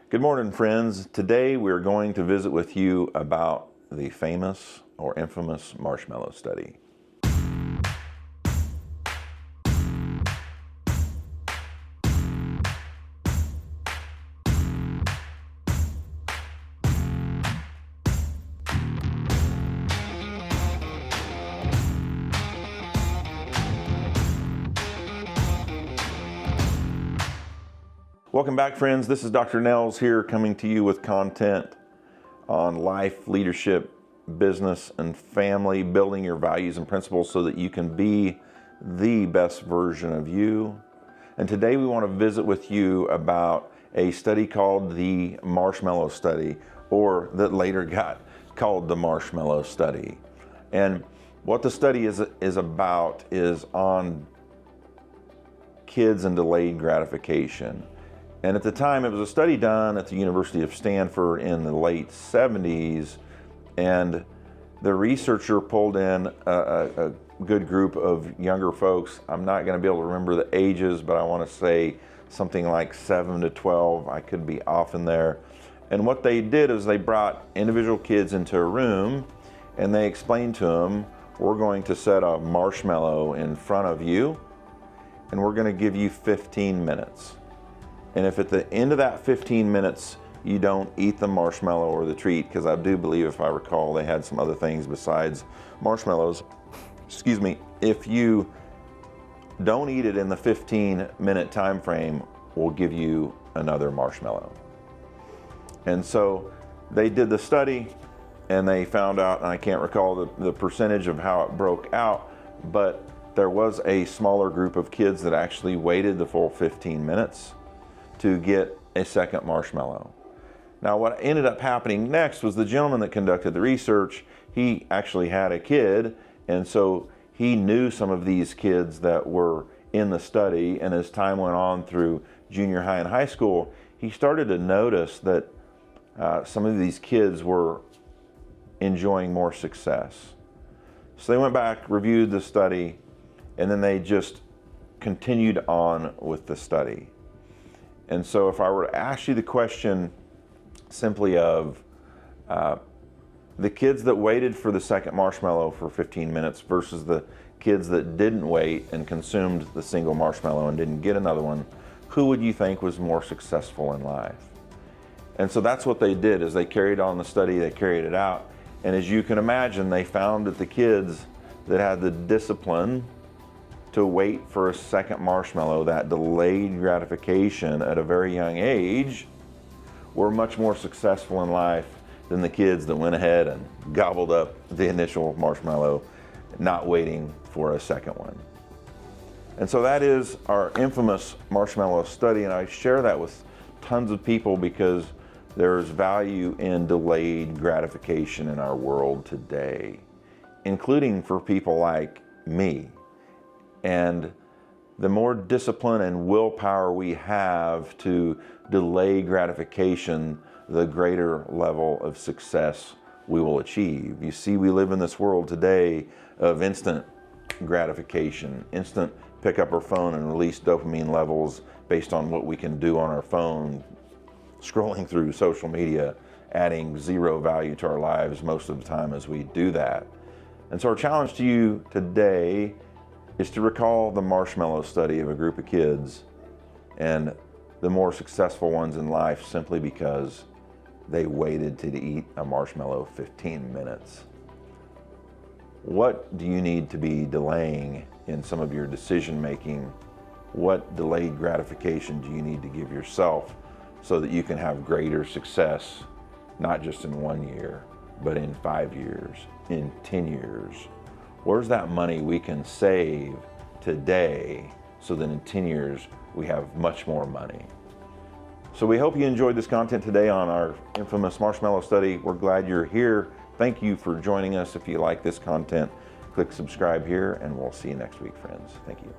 Good morning, friends. Today we're going to visit with you about the famous or infamous marshmallow study. Welcome back, friends. This is Dr. Nels here, coming to you with content on life, leadership, business, and family, building your values and principles so that you can be the best version of you. And today we want to visit with you about a study called the Marshmallow Study, or that later got called the Marshmallow Study. And what the study is about is on kids and delayed gratification. And at the time, it was a study done at the University of Stanford in the late 70s, and the researcher pulled in a good group of younger folks. I'm not going to be able to remember the ages, but I want to say something like 7 to 12. I could be off in there. And what they did is they brought individual kids into a room, and they explained to them, we're going to set a marshmallow in front of you, and we're going to give you 15 minutes. And if at the end of that 15 minutes you don't eat the marshmallow or the treat, because I do believe, if I recall, they had some other things besides marshmallows, excuse me, if you don't eat it in the 15-minute time frame, we'll give you another marshmallow. And so they did the study, and they found out, and I can't recall the percentage of how it broke out, but there was a smaller group of kids that actually waited the full 15 minutes to get a second marshmallow. Now, what ended up happening next was the gentleman that conducted the research, he actually had a kid, and so he knew some of these kids that were in the study, and as time went on through junior high and high school, he started to notice that some of these kids were enjoying more success. So they went back, reviewed the study, and then they just continued on with the study. And so if I were to ask you the question simply of the kids that waited for the second marshmallow for 15 minutes versus the kids that didn't wait and consumed the single marshmallow and didn't get another one, who would you think was more successful in life? And so that's what they did, is they carried on the study, they carried it out. And as you can imagine, they found that the kids that had the discipline to wait for a second marshmallow, that delayed gratification at a very young age, were much more successful in life than the kids that went ahead and gobbled up the initial marshmallow, not waiting for a second one. And so that is our infamous marshmallow study, and I share that with tons of people because there's value in delayed gratification in our world today, including for people like me. And the more discipline and willpower we have to delay gratification, the greater level of success we will achieve. You see, we live in this world today of instant gratification, instant pick up our phone and release dopamine levels based on what we can do on our phone, scrolling through social media, adding zero value to our lives most of the time as we do that. And so our challenge to you today is to recall the marshmallow study of a group of kids and the more successful ones in life simply because they waited to eat a marshmallow 15 minutes. What do you need to be delaying in some of your decision making? What delayed gratification do you need to give yourself so that you can have greater success, not just in 1 year, but in 5 years, in 10 years? Where's that money we can save today so that in 10 years we have much more money? So we hope you enjoyed this content today on our infamous marshmallow study. We're glad you're here. Thank you for joining us. If you like this content, click subscribe here, and we'll see you next week, friends. Thank you.